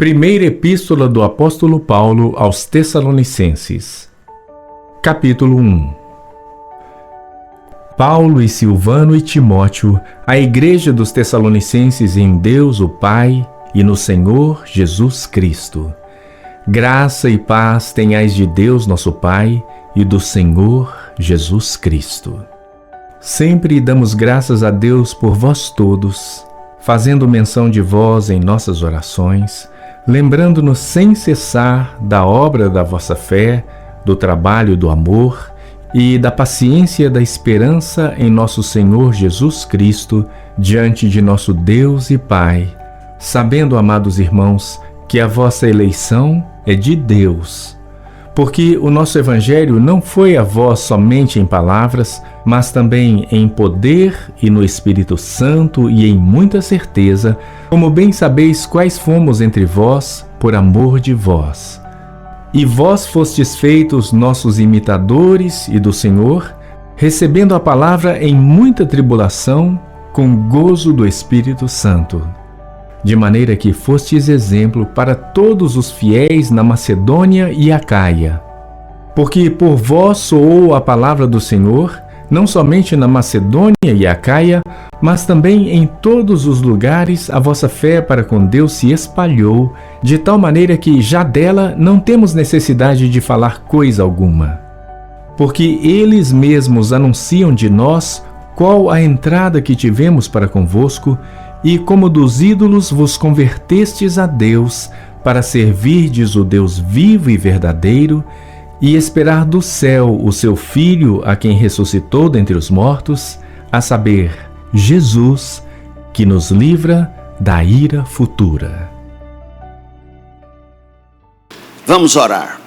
Primeira Epístola do Apóstolo Paulo aos Tessalonicenses. Capítulo 1. Paulo e Silvano e Timóteo, à igreja dos Tessalonicenses em Deus o Pai e no Senhor Jesus Cristo. Graça e paz tenhais de Deus nosso Pai e do Senhor Jesus Cristo. Sempre damos graças a Deus por vós todos, fazendo menção de vós em nossas orações, lembrando-nos sem cessar da obra da vossa fé, do trabalho do amor e da paciência da esperança em nosso Senhor Jesus Cristo, diante de nosso Deus e Pai, sabendo, amados irmãos, que a vossa eleição é de Deus. Porque o nosso Evangelho não foi a vós somente em palavras, mas também em poder e no Espírito Santo e em muita certeza, como bem sabeis quais fomos entre vós, por amor de vós. E vós fostes feitos nossos imitadores e do Senhor, recebendo a palavra em muita tribulação, com gozo do Espírito Santo. De maneira que fostes exemplo para todos os fiéis na Macedônia e Acaia. Porque por vós soou a palavra do Senhor, não somente na Macedônia e Acaia, mas também em todos os lugares a vossa fé para com Deus se espalhou, de tal maneira que já dela não temos necessidade de falar coisa alguma. Porque eles mesmos anunciam de nós qual a entrada que tivemos para convosco, e como dos ídolos vos convertestes a Deus, para servirdes o Deus vivo e verdadeiro, e esperar do céu o seu Filho, a quem ressuscitou dentre os mortos, a saber, Jesus, que nos livra da ira futura. Vamos orar.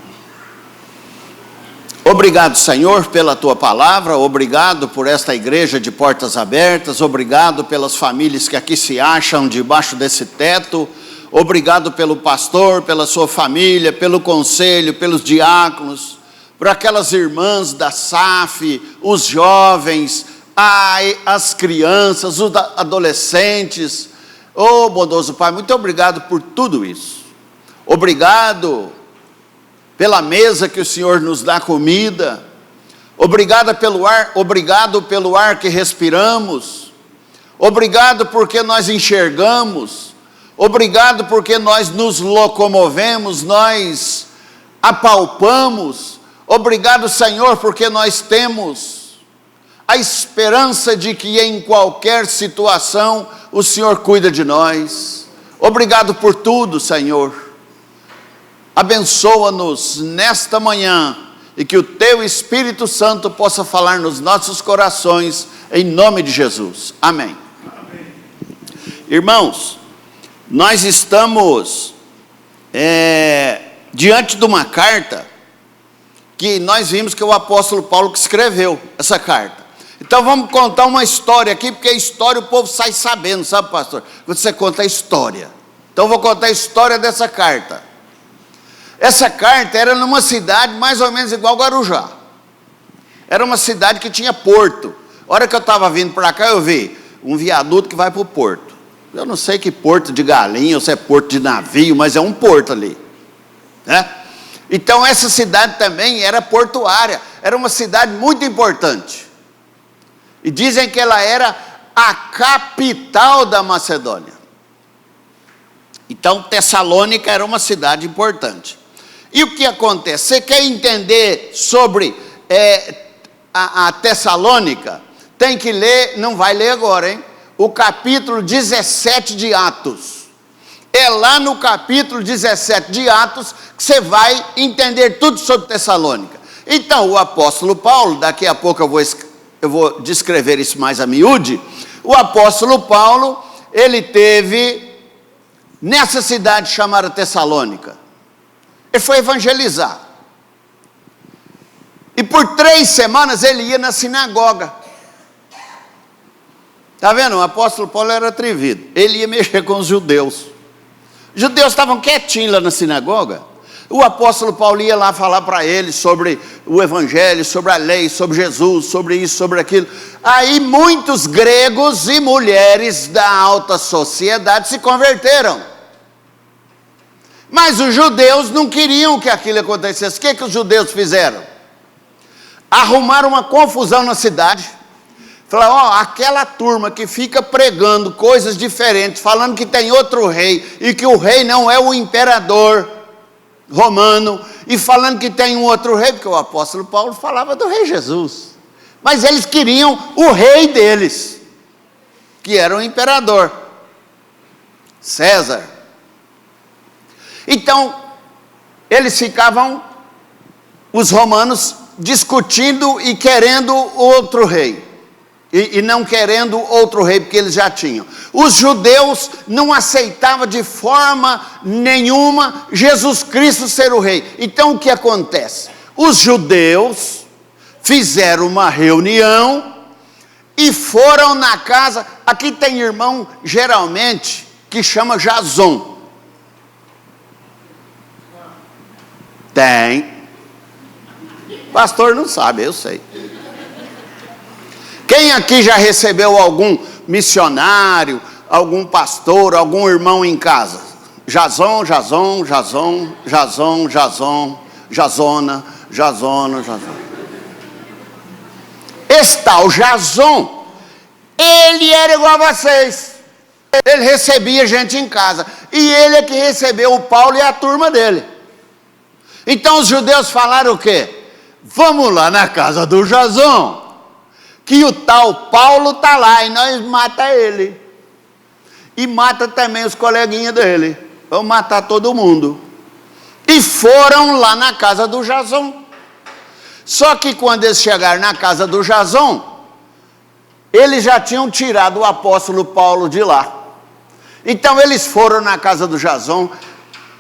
Obrigado, Senhor, pela Tua palavra, obrigado por esta igreja de portas abertas, obrigado pelas famílias que aqui se acham debaixo desse teto, obrigado pelo pastor, pela sua família, pelo conselho, pelos diáconos, por aquelas irmãs da SAF, os jovens, as crianças, os adolescentes. Oh, bondoso Pai, muito obrigado por tudo isso. Obrigado pela mesa que o Senhor nos dá comida, obrigado pelo ar que respiramos, obrigado porque nós enxergamos, obrigado porque nós nos locomovemos, nós apalpamos, obrigado, Senhor, porque nós temos a esperança de que em qualquer situação o Senhor cuida de nós. Obrigado por tudo, Senhor. Abençoa-nos nesta manhã e que o Teu Espírito Santo possa falar nos nossos corações, em nome de Jesus. Amém. Amém. Irmãos, nós estamos diante de uma carta que nós vimos que é o apóstolo Paulo que escreveu essa carta. Então vamos contar uma história aqui, porque a história o povo sai sabendo, sabe, pastor? Você conta a história. Então eu vou contar a história dessa carta. Essa carta era numa cidade mais ou menos igual Guarujá. Era uma cidade que tinha porto. A hora que eu estava vindo para cá, eu vi um viaduto que vai para o porto. Eu não sei que porto de galinha ou se é porto de navio, mas é um porto ali, né? Então essa cidade também era portuária. Era uma cidade muito importante. E dizem que ela era a capital da Macedônia. Então Tessalônica era uma cidade importante. E o que acontece? Você quer entender sobre a Tessalônica? Tem que ler, não vai ler agora, hein? O capítulo 17 de Atos. É lá no capítulo 17 de Atos que você vai entender tudo sobre Tessalônica. Então, o apóstolo Paulo, daqui a pouco eu vou descrever isso mais a miúde. O apóstolo Paulo, ele teve nessa cidade chamada Tessalônica. Ele foi evangelizar. E por 3 semanas ele ia na sinagoga. Está vendo? O apóstolo Paulo era atrevido. Ele ia mexer com os judeus. Os judeus estavam quietinhos lá na sinagoga. O apóstolo Paulo ia lá falar para eles sobre o evangelho, sobre a lei, sobre Jesus, sobre isso, sobre aquilo. Aí muitos gregos e mulheres da alta sociedade se converteram. Mas os judeus não queriam que aquilo acontecesse. O que os judeus fizeram? Arrumaram uma confusão na cidade. Falaram, aquela turma que fica pregando coisas diferentes, falando que tem outro rei, e que o rei não é o imperador romano, e falando que tem um outro rei, porque o apóstolo Paulo falava do rei Jesus. Mas eles queriam o rei deles, que era o imperador, César. Então, eles ficavam, os romanos, discutindo e querendo outro rei. E não querendo outro rei, porque eles já tinham. Os judeus não aceitavam de forma nenhuma Jesus Cristo ser o rei. Então o que acontece? Os judeus fizeram uma reunião e foram na casa. Aqui tem irmão, geralmente, que chama Jason. Tem. Pastor não sabe, eu sei. Quem aqui já recebeu algum missionário, algum pastor, algum irmão em casa? Jason, Jason, Jason, Jason, Jason, Jasona, Jasona, Jason. Esse tal Jason, ele era igual a vocês. Ele recebia gente em casa. E ele é que recebeu o Paulo e a turma dele. Então os judeus falaram o quê? Vamos lá na casa do Jason, que o tal Paulo está lá e nós mata ele. E mata também os coleguinhas dele. Vamos matar todo mundo. E foram lá na casa do Jason. Só que quando eles chegaram na casa do Jason, eles já tinham tirado o apóstolo Paulo de lá. Então eles foram na casa do Jason,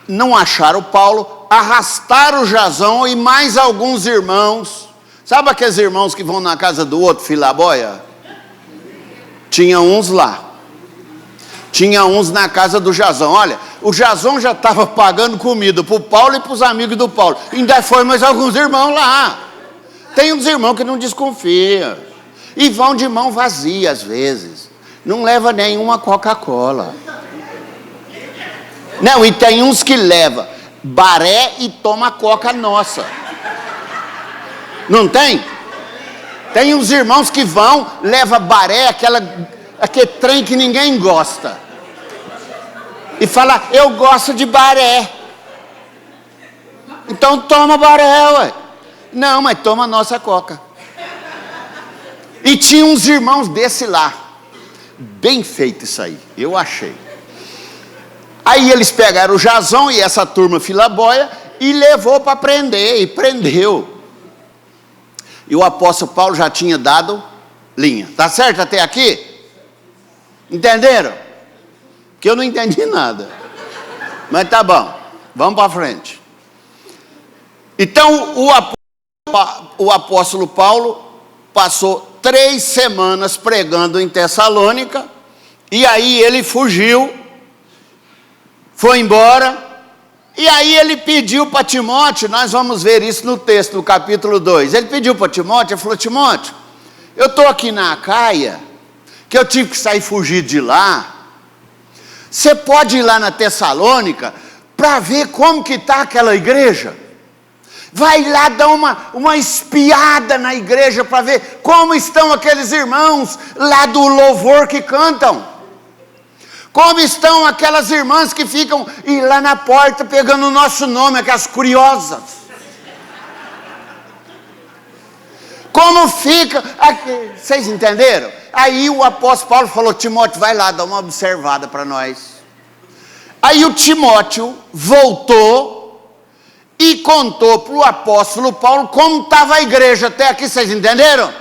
não acharam o Paulo, arrastaram o Jason e mais alguns irmãos. Sabe aqueles irmãos que vão na casa do outro, filaboia? Tinha uns lá. Tinha uns na casa do Jason. Olha, o Jason já estava pagando comida para o Paulo e para os amigos do Paulo. Ainda foi mais alguns irmãos lá. Tem uns irmãos que não desconfiam. E vão de mão vazia às vezes. Não leva nenhuma Coca-Cola. Não, e tem uns que leva baré e toma coca nossa. Não tem? Tem uns irmãos que vão, leva baré, aquele trem que ninguém gosta. E fala, eu gosto de baré. Então toma baré, ué. Não, mas toma a nossa coca. E tinha uns irmãos desse lá. Bem feito isso aí, eu achei. Aí eles pegaram o Jason e essa turma filaboia e levou para prender, e prendeu. E o apóstolo Paulo já tinha dado linha. Tá certo até aqui? Entenderam? Que eu não entendi nada. Mas tá bom, vamos para frente. Então o apóstolo Paulo passou 3 semanas pregando em Tessalônica. E aí ele fugiu, foi embora. E aí ele pediu para Timóteo, nós vamos ver isso no texto, no capítulo 2. Ele pediu para Timóteo, ele falou, Timóteo, eu estou aqui na Acaia, que eu tive que sair fugido de lá. Você pode ir lá na Tessalônica para ver como que está aquela igreja? Vai lá dar uma espiada na igreja para ver como estão aqueles irmãos lá do louvor que cantam. Como estão aquelas irmãs que ficam lá na porta pegando o nosso nome, aquelas curiosas? Como fica? Vocês entenderam? Aí o apóstolo Paulo falou, Timóteo, vai lá, dá uma observada para nós. Aí o Timóteo voltou e contou para o apóstolo Paulo como estava a igreja. Até aqui vocês entenderam?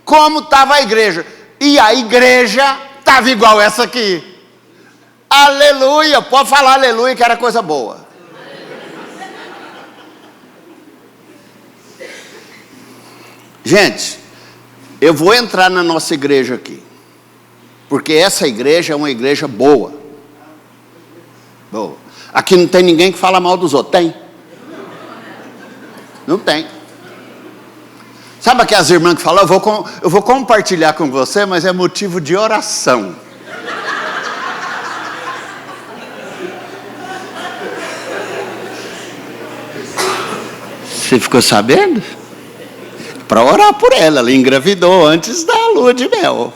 Como estava a igreja. E a igreja estava igual essa aqui. Aleluia, pode falar aleluia que era coisa boa. Gente, eu vou entrar na nossa igreja aqui, porque essa igreja é uma igreja boa. Boa. Aqui não tem ninguém que fala mal dos outros, tem? Não tem. Sabe aquelas irmãs que falam, eu vou compartilhar com você, mas é motivo de oração. Você ficou sabendo? Para orar por ela, ela engravidou antes da lua de mel.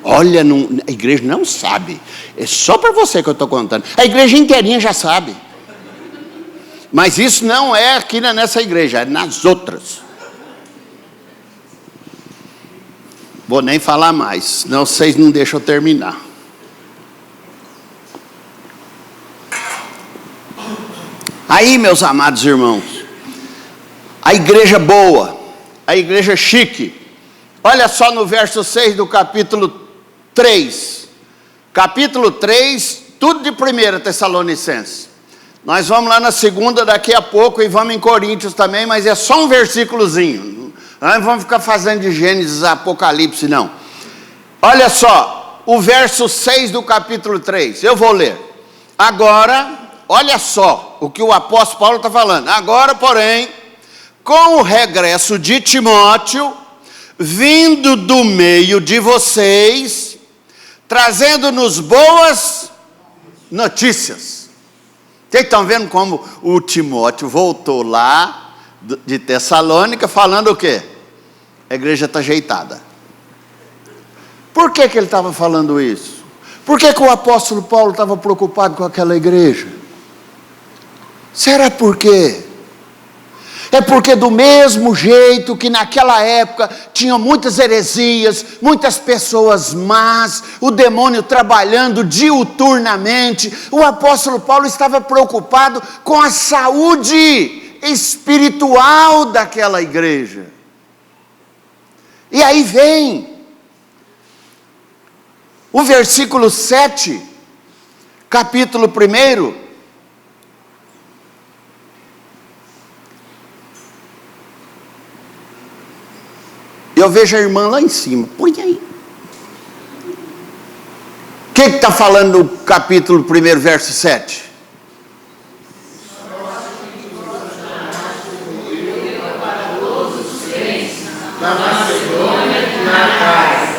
Olha, a igreja não sabe. É só para você que eu estou contando. A igreja inteirinha já sabe. Mas isso não é aqui nessa igreja, é nas outras. Vou nem falar mais, senão vocês não deixam eu terminar. Aí, meus amados irmãos, a igreja boa, a igreja chique, olha só no verso 6 do capítulo 3. Capítulo 3, tudo de 1 Tessalonicenses. Nós vamos lá na segunda daqui a pouco e vamos em Coríntios também, mas é só um versículozinho. Não vamos ficar fazendo de Gênesis a Apocalipse, não. Olha só, o verso 6 do capítulo 3, eu vou ler. Agora, olha só o que o apóstolo Paulo está falando. Agora, porém, com o regresso de Timóteo, vindo do meio de vocês, trazendo-nos boas notícias. Vocês estão vendo como o Timóteo voltou lá de Tessalônica falando o quê? A igreja está ajeitada. Por que ele estava falando isso? Por que o apóstolo Paulo estava preocupado com aquela igreja? Será por quê? É porque do mesmo jeito que naquela época tinham muitas heresias, muitas pessoas más, o demônio trabalhando diuturnamente, o apóstolo Paulo estava preocupado com a saúde espiritual daquela igreja. E aí vem o versículo 7, capítulo 1. Eu vejo a irmã lá em cima. Põe aí. O que está falando no capítulo 1, verso 7?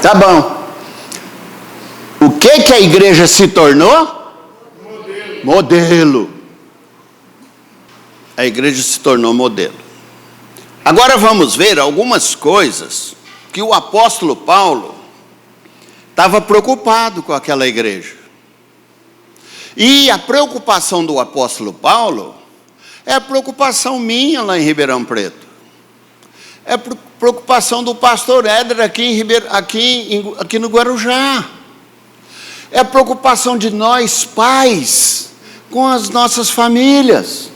Tá bom. O que a igreja se tornou? Modelo. A igreja se tornou modelo. Agora vamos ver algumas coisas que o apóstolo Paulo estava preocupado com aquela igreja. E a preocupação do apóstolo Paulo é a preocupação minha lá em Ribeirão Preto. É a preocupação do pastor Éder aqui no Guarujá. É a preocupação de nós pais com as nossas famílias.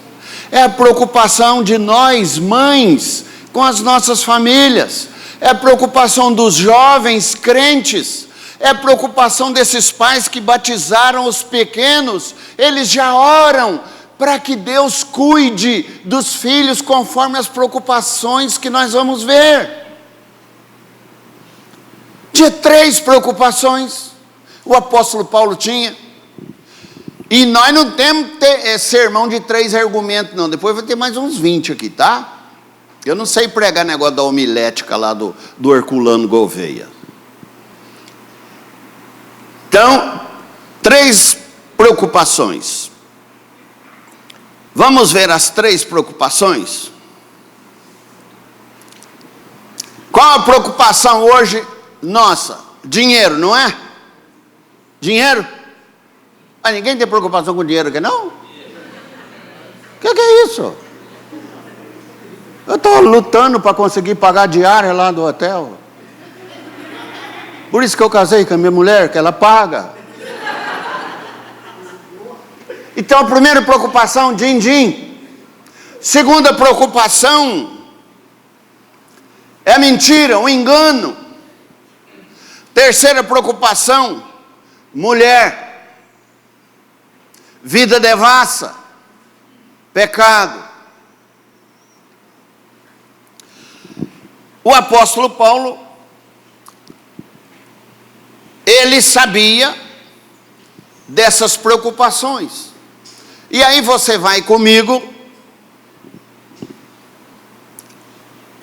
É a preocupação de nós, mães, com as nossas famílias. É a preocupação dos jovens crentes. É a preocupação desses pais que batizaram os pequenos. Eles já oram para que Deus cuide dos filhos conforme as preocupações que nós vamos ver. De 3 preocupações o apóstolo Paulo tinha. E nós não temos sermão de 3 argumentos, não. Depois vai ter mais uns 20 aqui, tá? Eu não sei pregar negócio da homilética lá do Herculano Gouveia. Então, 3 preocupações. Vamos ver as 3 preocupações? Qual a preocupação hoje nossa? Dinheiro, não é? Dinheiro? Ah, ninguém tem preocupação com dinheiro aqui, não? O que é isso? Eu estou lutando para conseguir pagar a diária lá do hotel. Por isso que eu casei com a minha mulher, que ela paga. Então, a primeira preocupação, din-din. Segunda preocupação, é a mentira, o engano. Terceira preocupação, mulher. Vida devassa, pecado. O apóstolo Paulo, ele sabia dessas preocupações. E aí você vai comigo.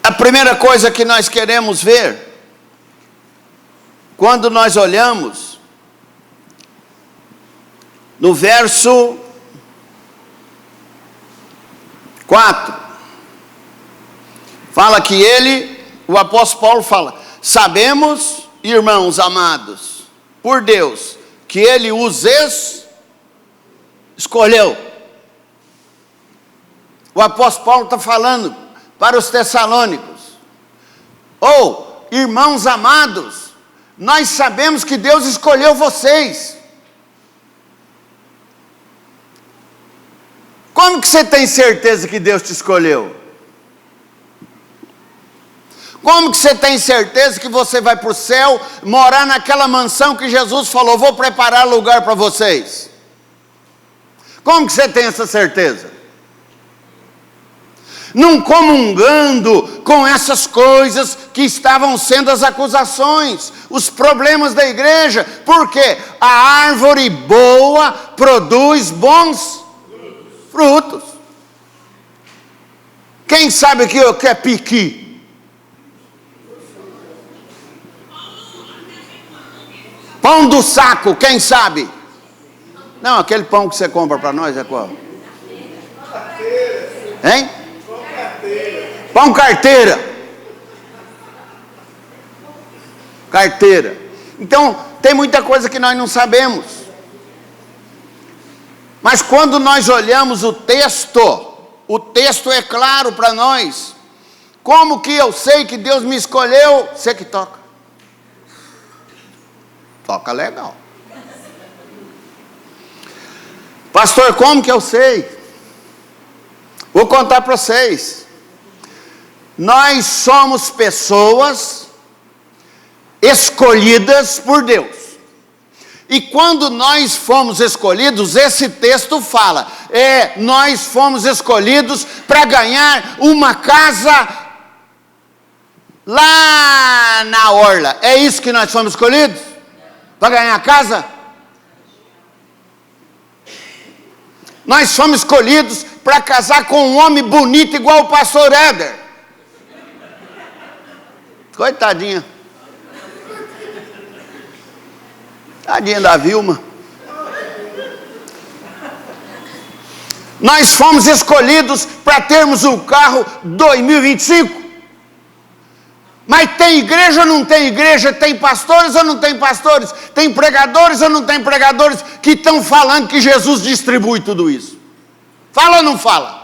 A primeira coisa que nós queremos ver, quando nós olhamos no verso 4, fala que o apóstolo Paulo fala: sabemos, irmãos amados, por Deus, que ele os escolheu. O apóstolo Paulo está falando para os tessalônicos: irmãos amados, nós sabemos que Deus escolheu vocês. Como que você tem certeza que Deus te escolheu? Como que você tem certeza que você vai para o céu, morar naquela mansão que Jesus falou: vou preparar lugar para vocês? Como que você tem essa certeza? Não comungando com essas coisas que estavam sendo as acusações, os problemas da igreja, porque a árvore boa produz bons frutos. Quem sabe o que é piqui? Pão do saco, quem sabe? Não, aquele pão que você compra para nós é qual? Hein? Pão carteira. Carteira. Então, tem muita coisa que nós não sabemos. Mas quando nós olhamos o texto é claro para nós. Como que eu sei que Deus me escolheu? Você que toca. Toca legal. Pastor, como que eu sei? Vou contar para vocês. Nós somos pessoas escolhidas por Deus. E quando nós fomos escolhidos, esse texto fala, nós fomos escolhidos para ganhar uma casa lá na orla. É isso que nós fomos escolhidos? Para ganhar a casa? Nós fomos escolhidos para casar com um homem bonito igual o pastor Éder. Coitadinha. Tadinha da Vilma. Nós fomos escolhidos para termos um carro 2025. Mas tem igreja ou não tem igreja? Tem pastores ou não tem pastores? Tem pregadores ou não tem pregadores que estão falando que Jesus distribui tudo isso? Fala ou não fala?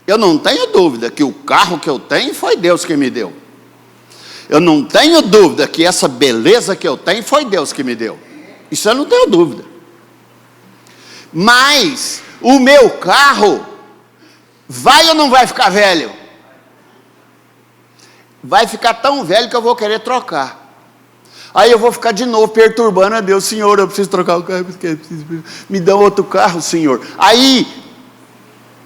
Eu não tenho dúvida que o carro que eu tenho foi Deus que me deu. Eu não tenho dúvida que essa beleza que eu tenho foi Deus que me deu. Isso eu não tenho dúvida. Mas o meu carro vai ou não vai ficar velho? Vai ficar tão velho que eu vou querer trocar. Aí eu vou ficar de novo perturbando a Deus: Senhor, eu preciso trocar o carro, me dá outro carro, Senhor. Aí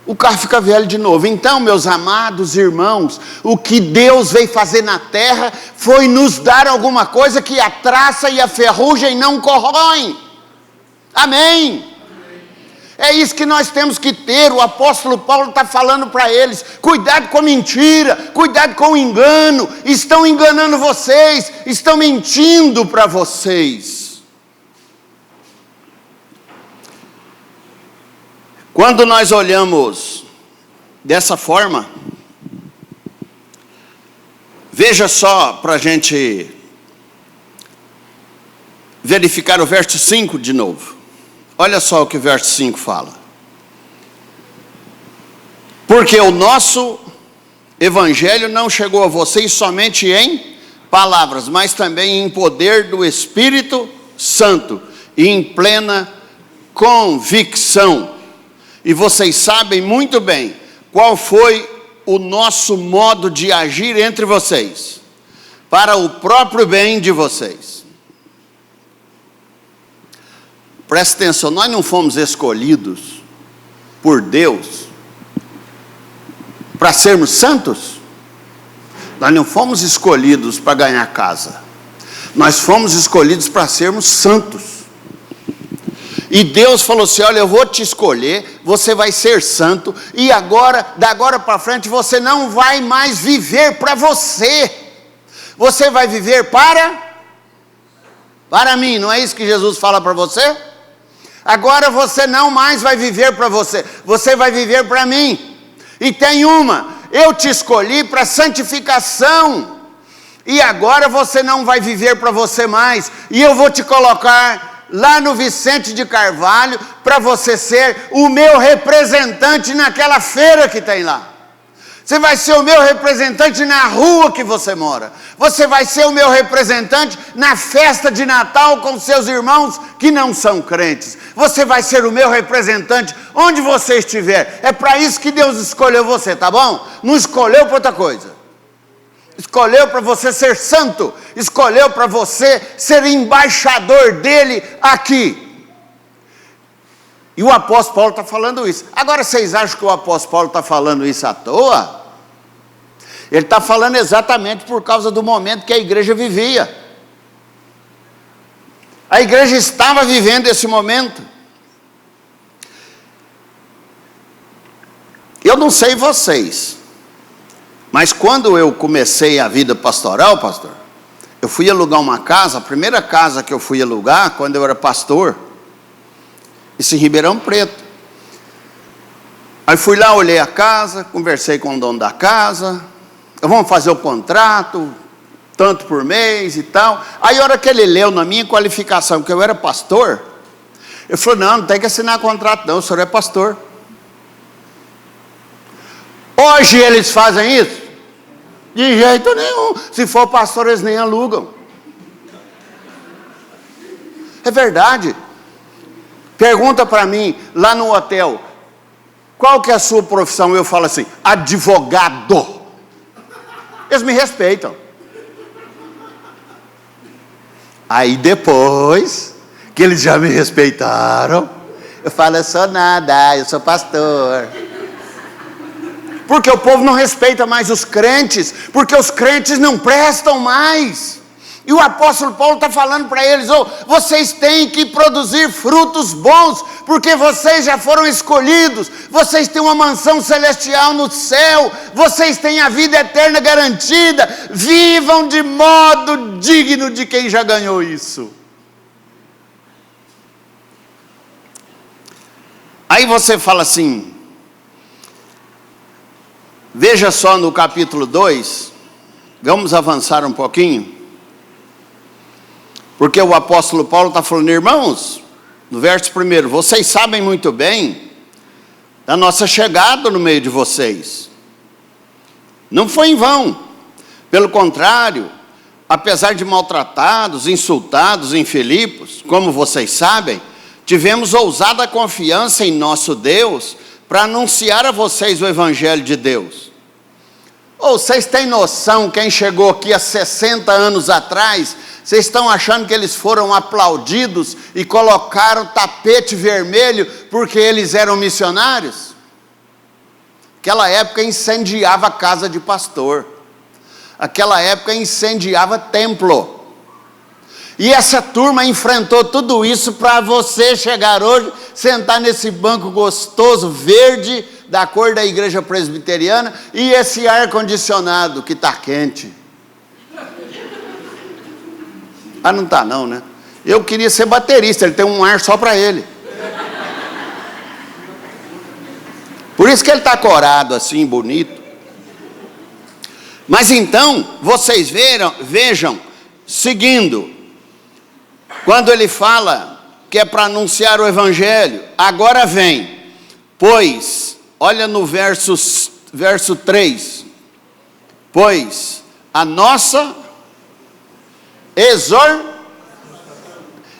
o carro fica velho de novo. Então, meus amados irmãos, o que Deus veio fazer na terra foi nos dar alguma coisa que a traça e a ferrugem não corroem. Amém? É isso que nós temos que ter. O apóstolo Paulo está falando para eles: cuidado com a mentira, cuidado com o engano. Estão enganando vocês, estão mentindo para vocês. Quando nós olhamos dessa forma, veja só para a gente verificar o verso 5 de novo. Olha só o que o verso 5 fala. Porque o nosso evangelho não chegou a vocês somente em palavras, mas também em poder do Espírito Santo e em plena convicção. E vocês sabem muito bem qual foi o nosso modo de agir entre vocês, para o próprio bem de vocês. Presta atenção, nós não fomos escolhidos por Deus para sermos santos. Nós não fomos escolhidos para ganhar casa. Nós fomos escolhidos para sermos santos. E Deus falou assim: olha, eu vou te escolher, você vai ser santo, e agora, da agora para frente, você não vai mais viver para você. Você vai viver para mim. Não é isso que Jesus fala para você? Agora você não mais vai viver para você, você vai viver para mim. E tem uma, eu te escolhi para santificação, e agora você não vai viver para você mais, e eu vou te colocar lá no Vicente de Carvalho, para você ser o meu representante naquela feira que tem lá. Você vai ser o meu representante na rua que você mora. Você vai ser o meu representante na festa de Natal com seus irmãos que não são crentes. Você vai ser o meu representante onde você estiver. É para isso que Deus escolheu você, tá bom? Não escolheu para outra coisa. Escolheu para você ser santo. Escolheu para você ser embaixador dele aqui. E o apóstolo Paulo está falando isso. Agora, vocês acham que o apóstolo Paulo está falando isso à toa? Ele está falando exatamente por causa do momento que a igreja vivia. A igreja estava vivendo esse momento. Eu não sei vocês, mas quando eu comecei a vida pastoral, pastor, eu fui alugar uma casa, a primeira casa que eu fui alugar, quando eu era pastor, isso em Ribeirão Preto. Aí fui lá, olhei a casa, conversei com o dono da casa, vamos fazer o contrato, tanto por mês e tal. Aí a hora que ele leu na minha qualificação, que eu era pastor, ele falou, não tem que assinar contrato não, o senhor é pastor. Hoje eles fazem isso? De jeito nenhum. Se for pastor, eles nem alugam. É verdade. Pergunta para mim, lá no hotel, qual que é a sua profissão? Eu falo assim, advogado. Eles me respeitam. Aí depois que eles já me respeitaram, eu falo, eu sou nada, eu sou pastor. Porque o povo não respeita mais os crentes, porque os crentes não prestam mais. E o apóstolo Paulo está falando para eles, vocês têm que produzir frutos bons, porque vocês já foram escolhidos, vocês têm uma mansão celestial no céu, vocês têm a vida eterna garantida, vivam de modo digno de quem já ganhou isso. Aí você fala assim, veja só no capítulo 2, vamos avançar um pouquinho, porque o apóstolo Paulo está falando, irmãos, no verso 1, vocês sabem muito bem da nossa chegada no meio de vocês. Não foi em vão, pelo contrário, apesar de maltratados, insultados em Filipos, como vocês sabem, tivemos ousada confiança em nosso Deus para anunciar a vocês o Evangelho de Deus. Vocês têm noção, quem chegou aqui há 60 anos atrás, vocês estão achando que eles foram aplaudidos e colocaram tapete vermelho porque eles eram missionários? Aquela época incendiava a casa de pastor. Aquela época incendiava templo. E essa turma enfrentou tudo isso para você chegar hoje, sentar nesse banco gostoso, verde, da cor da igreja presbiteriana, e esse ar-condicionado que está quente. Ah, não está não, né? Eu queria ser baterista, ele tem um ar só para ele. Por isso que ele está corado assim, bonito. Mas então, vocês vejam, seguindo, quando ele fala que é para anunciar o Evangelho, agora vem, pois, olha no verso 3, pois a nossa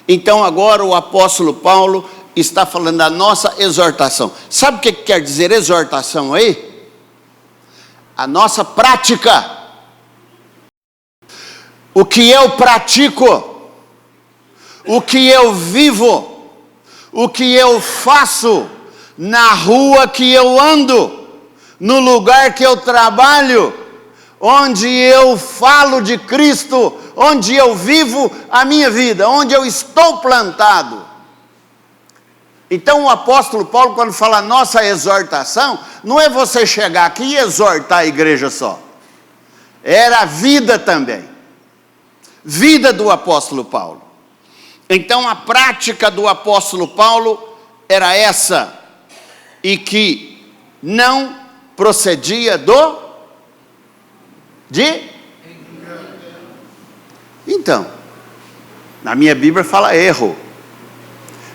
Então agora o apóstolo Paulo está falando da nossa exortação. Sabe o que quer dizer exortação aí? A nossa prática. O que eu pratico, o que eu vivo, o que eu faço, na rua que eu ando, no lugar que eu trabalho, onde eu falo de Cristo, onde eu vivo a minha vida, onde eu estou plantado. Então o apóstolo Paulo, quando fala nossa exortação, não é você chegar aqui e exortar a igreja só. Era a vida também. Vida do apóstolo Paulo. Então a prática do apóstolo Paulo era essa, e que não procedia do de? Então, na minha Bíblia fala erro,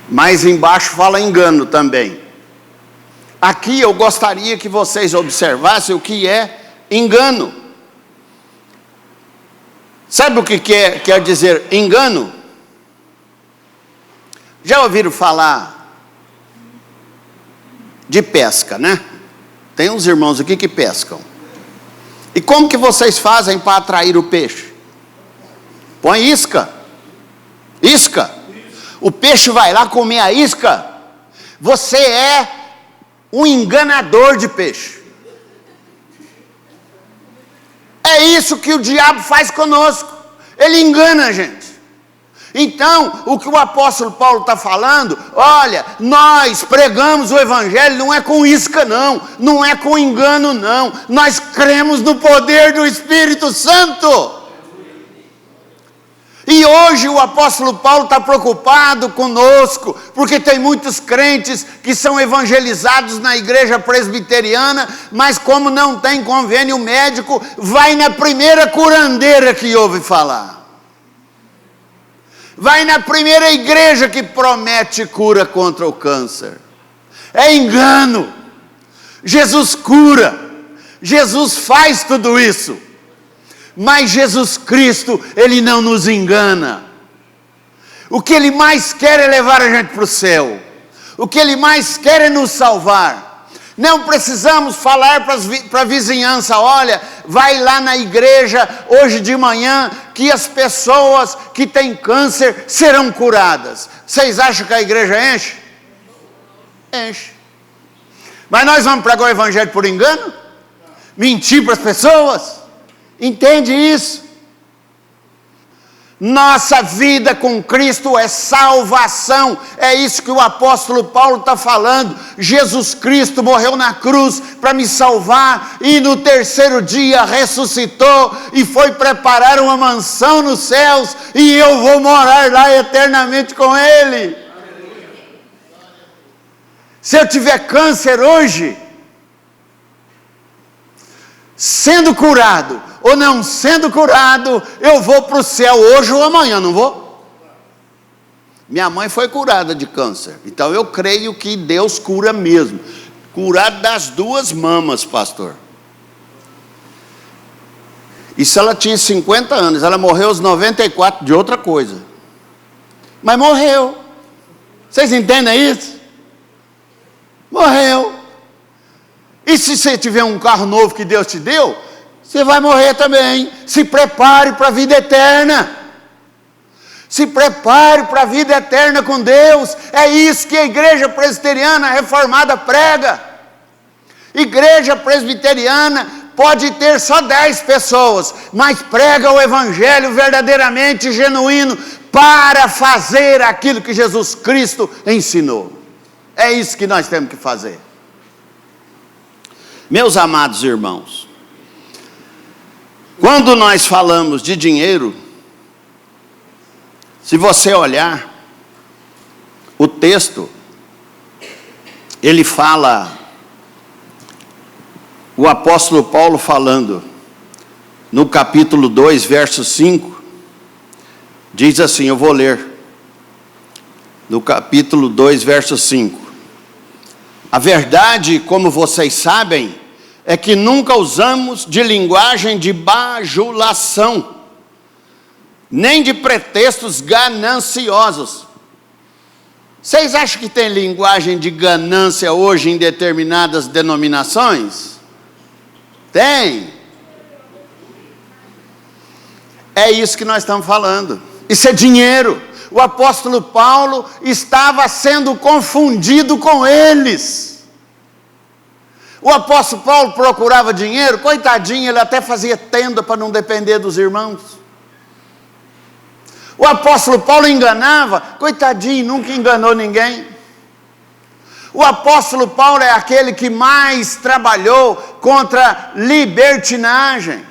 mas embaixo fala engano também. Aqui eu gostaria que vocês observassem o que é engano. Sabe o que quer dizer engano? Já ouviram falar de pesca, né? Tem uns irmãos aqui que pescam. E como que vocês fazem para atrair o peixe? Põe isca. Isca. O peixe vai lá comer a isca. Você é um enganador de peixe. É isso que o diabo faz conosco. Ele engana a gente. Então, o que o apóstolo Paulo está falando, olha, nós pregamos o evangelho, não é com isca não, não é com engano não, nós cremos no poder do Espírito Santo. E hoje o apóstolo Paulo está preocupado conosco, porque tem muitos crentes que são evangelizados na igreja presbiteriana, mas como não tem convênio médico, vai na primeira curandeira que ouve falar. Vai na primeira igreja que promete cura contra o câncer. É engano. Jesus cura. Jesus faz tudo isso. Mas Jesus Cristo, Ele não nos engana. O que Ele mais quer é levar a gente para o céu. O que Ele mais quer é nos salvar. Não precisamos falar para a vizinhança, olha, vai lá na igreja hoje de manhã que as pessoas que têm câncer serão curadas. Vocês acham que a igreja enche? Enche. Mas nós vamos pregar o evangelho por engano? Mentir para as pessoas? Entende isso? Nossa vida com Cristo é salvação. É isso que o apóstolo Paulo está falando. Jesus Cristo morreu na cruz para me salvar e no terceiro dia ressuscitou e foi preparar uma mansão nos céus e eu vou morar lá eternamente com Ele. Se eu tiver câncer hoje, sendo curado ou não sendo curado, eu vou para o céu hoje ou amanhã, não vou? Minha mãe foi curada de câncer, então eu creio que Deus cura mesmo. Curada das duas mamas, pastor. Isso ela tinha 50 anos, ela morreu aos 94 de outra coisa. Mas morreu. Vocês entendem isso? Morreu. E se você tiver um carro novo que Deus te deu, você vai morrer também. Se prepare para a vida eterna. Se prepare para a vida eterna com Deus. É isso que a igreja presbiteriana reformada prega. Igreja presbiteriana pode ter só 10 pessoas, mas prega o evangelho verdadeiramente genuíno para fazer aquilo que Jesus Cristo ensinou. É isso que nós temos que fazer. Meus amados irmãos, quando nós falamos de dinheiro, se você olhar o texto, ele fala, o apóstolo Paulo falando, no capítulo 2, verso 5, diz assim, eu vou ler, no capítulo 2, verso 5, a verdade, como vocês sabem, é que nunca usamos de linguagem de bajulação, nem de pretextos gananciosos. Vocês acham que tem linguagem de ganância hoje em determinadas denominações? Tem. É isso que nós estamos falando. Isso é dinheiro. O apóstolo Paulo estava sendo confundido com eles. O apóstolo Paulo procurava dinheiro, coitadinho, ele até fazia tenda para não depender dos irmãos. O apóstolo Paulo enganava, coitadinho, nunca enganou ninguém. O apóstolo Paulo é aquele que mais trabalhou contra libertinagem.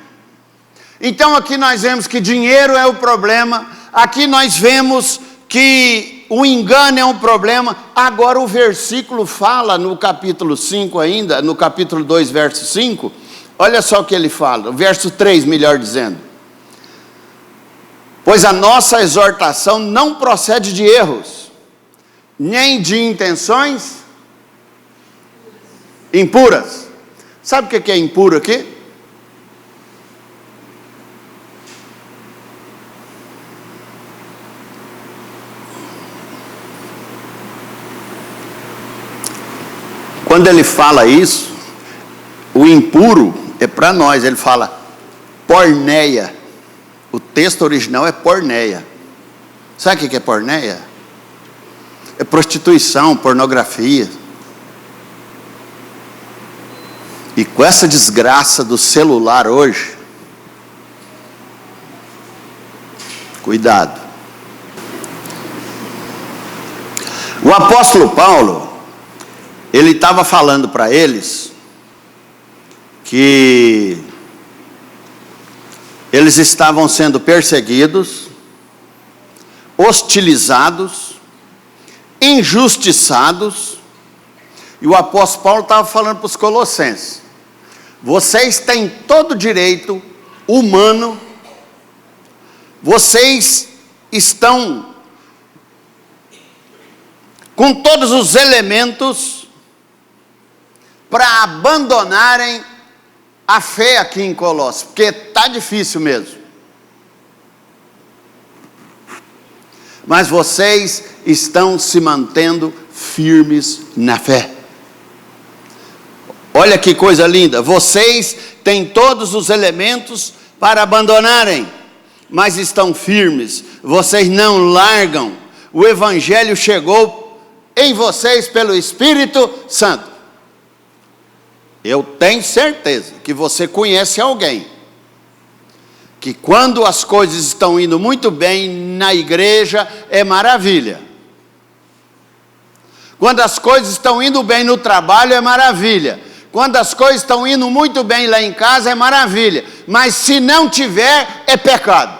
Então aqui nós vemos que dinheiro é o problema, aqui nós vemos que o engano é um problema. Agora o versículo fala no capítulo 5 ainda, no capítulo 2, verso 5, Olha só o que ele fala, o verso 3, melhor dizendo. Pois a nossa exortação não procede de erros, nem de intenções impuras. Sabe o que é impuro aqui? Quando ele fala isso, o impuro é para nós, ele fala porneia. O texto original é porneia. Sabe o que é porneia? É prostituição, pornografia. E com essa desgraça do celular hoje, cuidado. O apóstolo Paulo, ele estava falando para eles que eles estavam sendo perseguidos, hostilizados, injustiçados, e o apóstolo Paulo estava falando para os colossenses: vocês têm todo o direito humano, vocês estão com todos os elementos para abandonarem a fé aqui em Colossos, porque está difícil mesmo. Mas vocês estão se mantendo firmes na fé. Olha que coisa linda, vocês têm todos os elementos para abandonarem, mas estão firmes, vocês não largam. O evangelho chegou em vocês pelo Espírito Santo. Eu tenho certeza que você conhece alguém que quando as coisas estão indo muito bem na igreja é maravilha. Quando as coisas estão indo bem no trabalho é maravilha. Quando as coisas estão indo muito bem lá em casa é maravilha. Mas se não tiver, é pecado.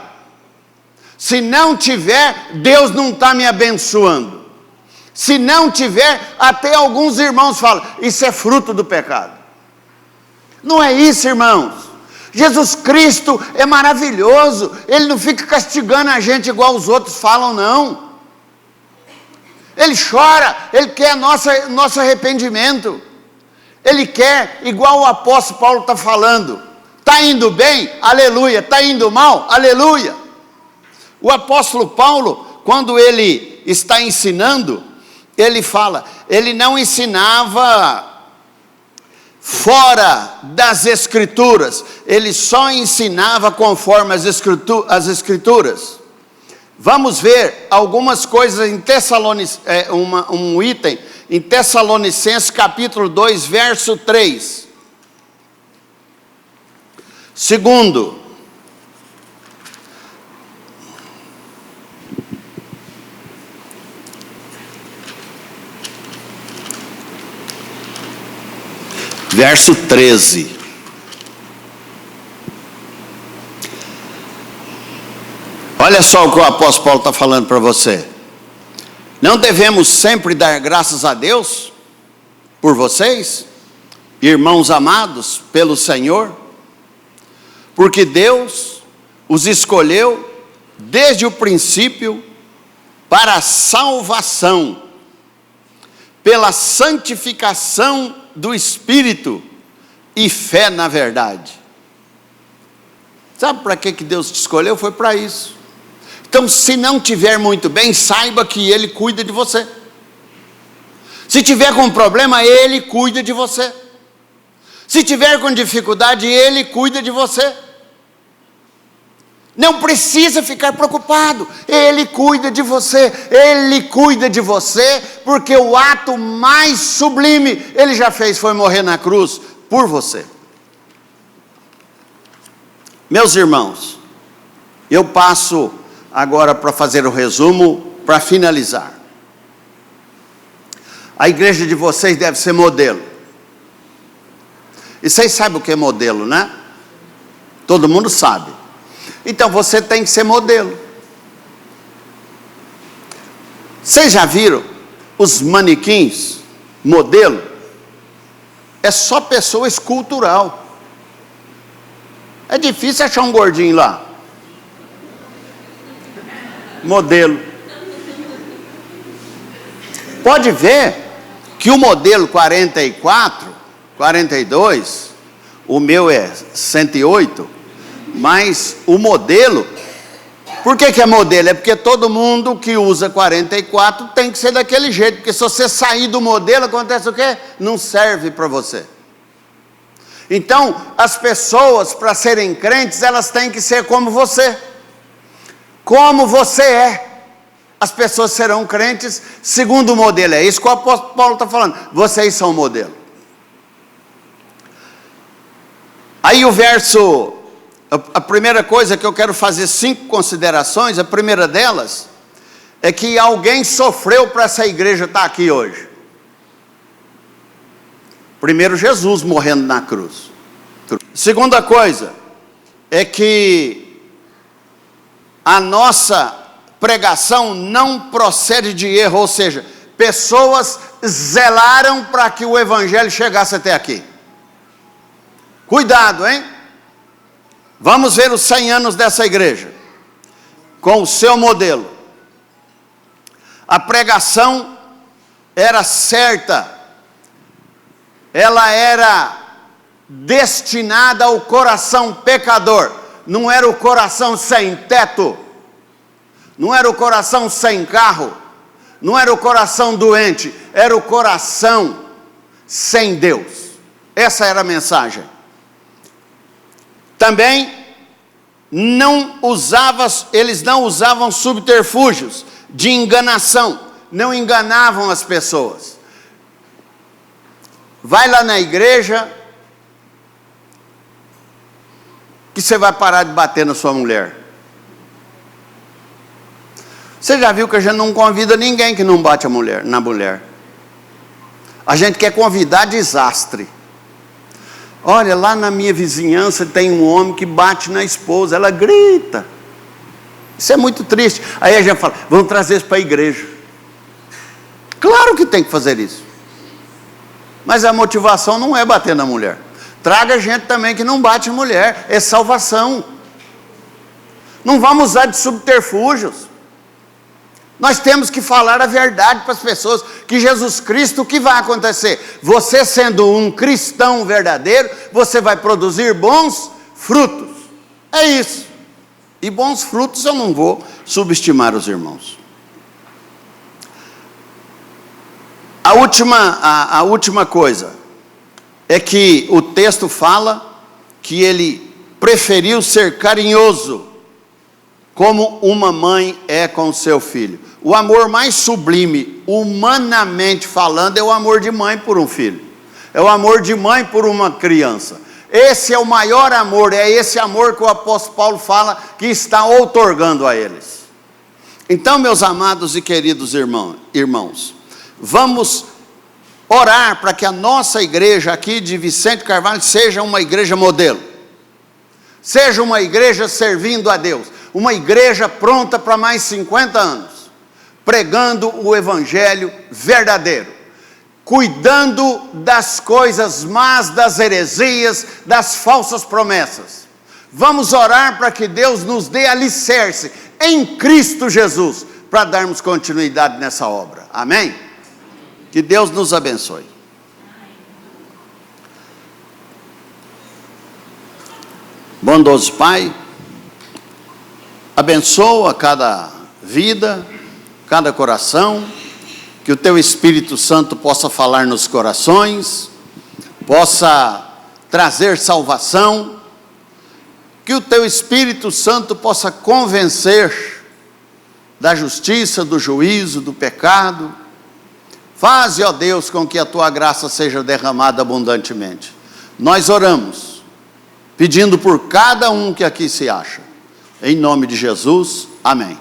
Se não tiver, Deus não está me abençoando. Se não tiver, até alguns irmãos falam, isso é fruto do pecado. Não é isso, irmãos. Jesus Cristo é maravilhoso. Ele não fica castigando a gente igual os outros falam, não. Ele chora, Ele quer nosso arrependimento. Ele quer, igual o apóstolo Paulo está falando. Está indo bem? Aleluia. Está indo mal? Aleluia. O apóstolo Paulo, quando ele está ensinando, ele fala, ele não ensinava fora das Escrituras, ele só ensinava conforme as Escrituras. Vamos ver algumas coisas em um item em Tessalonicenses capítulo 2, verso 3. Segundo, verso 13. Olha só o que o apóstolo Paulo está falando para você. Não devemos sempre dar graças a Deus por vocês, irmãos amados pelo Senhor, porque Deus os escolheu desde o princípio para a salvação, pela santificação do Espírito e fé na verdade. Sabe para que Deus te escolheu? Foi para isso. Então, se não tiver muito bem, saiba que Ele cuida de você. Se tiver com problema, Ele cuida de você. Se tiver com dificuldade, Ele cuida de você. Não precisa ficar preocupado, Ele cuida de você. Ele cuida de você, porque o ato mais sublime Ele já fez, foi morrer na cruz por você. Meus irmãos, eu passo agora para fazer o resumo, para finalizar. A igreja de vocês deve ser modelo. E vocês sabem o que é modelo, né? Todo mundo sabe. Então você tem que ser modelo. Vocês já viram os manequins modelo? É só pessoa escultural. É difícil achar um gordinho lá. Modelo. Pode ver que o modelo 44, 42, o meu é 108, mas o modelo, por que é modelo? É porque todo mundo que usa 44 tem que ser daquele jeito, porque se você sair do modelo, acontece o quê? Não serve para você. Então, as pessoas, para serem crentes, elas têm que ser como você. Como você é, as pessoas serão crentes segundo o modelo. É isso que o apóstolo Paulo está falando. Vocês são o modelo. Aí o verso, a primeira coisa que eu quero fazer 5 considerações, a primeira delas, é que alguém sofreu para essa igreja estar aqui hoje. Primeiro, Jesus morrendo na cruz. Segunda coisa, é que a nossa pregação não procede de erro, ou seja, pessoas zelaram para que o evangelho chegasse até aqui. Cuidado, hein? Vamos ver os 100 anos dessa igreja, com o seu modelo. A pregação era certa, ela era destinada ao coração pecador, não era o coração sem teto, não era o coração sem carro, não era o coração doente, era o coração sem Deus. Essa era a mensagem. Também eles não usavam subterfúgios de enganação, não enganavam as pessoas. Vai lá na igreja que você vai parar de bater na sua mulher. Você já viu que a gente não convida ninguém que não bate na mulher. A gente quer convidar desastre. Olha, lá na minha vizinhança tem um homem que bate na esposa, ela grita. Isso é muito triste. Aí a gente fala, vamos trazer isso para a igreja. Claro que tem que fazer isso. Mas a motivação não é bater na mulher. Traga gente também que não bate em mulher, é salvação. Não vamos usar de subterfúgios. Nós temos que falar a verdade para as pessoas, que Jesus Cristo, o que vai acontecer? Você sendo um cristão verdadeiro, você vai produzir bons frutos. É isso. E bons frutos eu não vou subestimar os irmãos. A última coisa é que o texto fala que ele preferiu ser carinhoso, como uma mãe é com o seu filho. O amor mais sublime, humanamente falando, é o amor de mãe por um filho. É o amor de mãe por uma criança. Esse é o maior amor, é esse amor que o apóstolo Paulo fala que está outorgando a eles. Então, meus amados e queridos irmãos, vamos orar para que a nossa igreja aqui de Vicente Carvalho seja uma igreja modelo. Seja uma igreja servindo a Deus. Uma igreja pronta para mais 50 anos. Pregando o evangelho verdadeiro. Cuidando das coisas más, das heresias, das falsas promessas. Vamos orar para que Deus nos dê alicerce em Cristo Jesus, para darmos continuidade nessa obra. Amém? Que Deus nos abençoe. Bondoso Pai, abençoa cada vida, cada coração, que o Teu Espírito Santo possa falar nos corações, possa trazer salvação, que o Teu Espírito Santo possa convencer da justiça, do juízo, do pecado. Faze, ó Deus, com que a Tua graça seja derramada abundantemente. Nós oramos, pedindo por cada um que aqui se acha. Em nome de Jesus, amém.